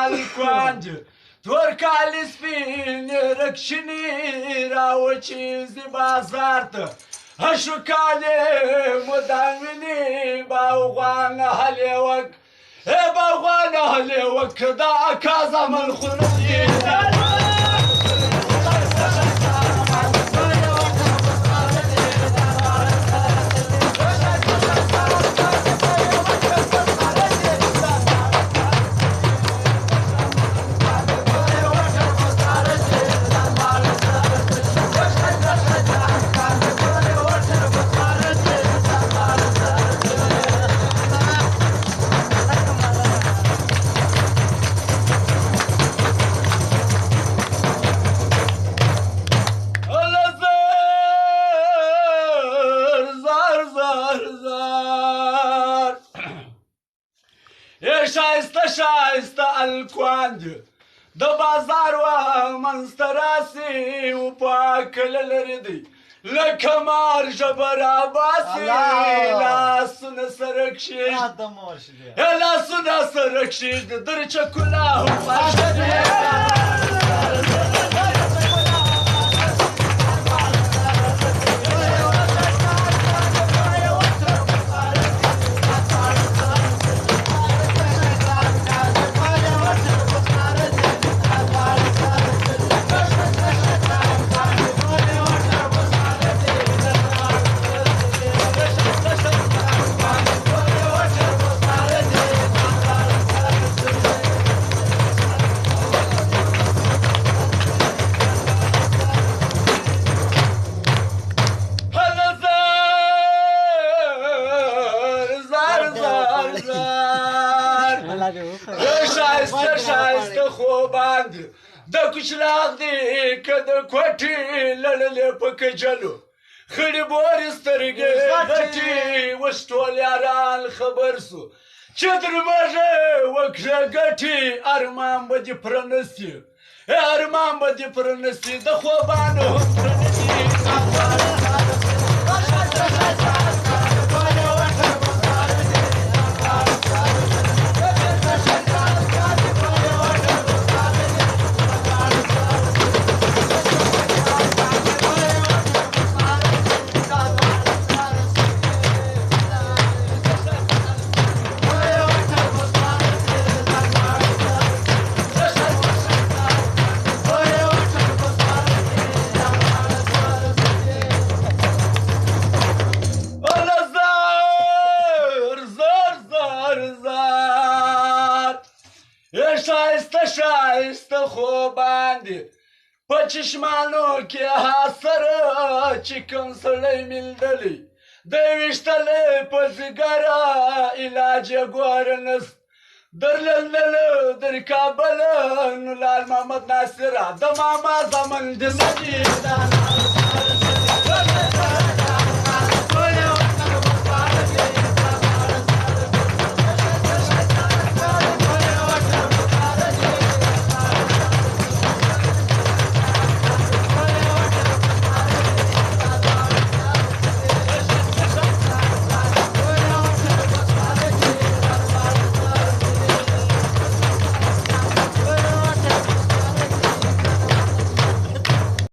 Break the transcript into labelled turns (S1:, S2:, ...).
S1: الکواندی تور کالی سپینې رکشنې راوچیزي بازار ته هشو کالی مدام ویني باغوان هلیوک باغوان هلیوک دا اکا زمن خورجي شایسته الکواندی د بازار و منځته راسي و پاکله لرې دی لکه مار ژبه راباسي لاسونه سره کښېږدي لاسونه سره کښېږدي در چکونه هم خوښه دی شایسته خوبان دي د کوچلاغ دي که د کوټې لړلې په کجلو خړې بورې سترګې غټې اوس ټول یاران خبر سو چې درمږه وکړه ګټې ارمان به دې پرنسي ارمان به دې پرنسي د خوبانو هم پرنسي شایسته خوبان دي په چشمانو کې حسره چې کوم سړی میندلی د ویشتلی په ځګره علاج یې ګوره نست درلندله در کابله نو لال محمد ناصره د ماما زمن د ندي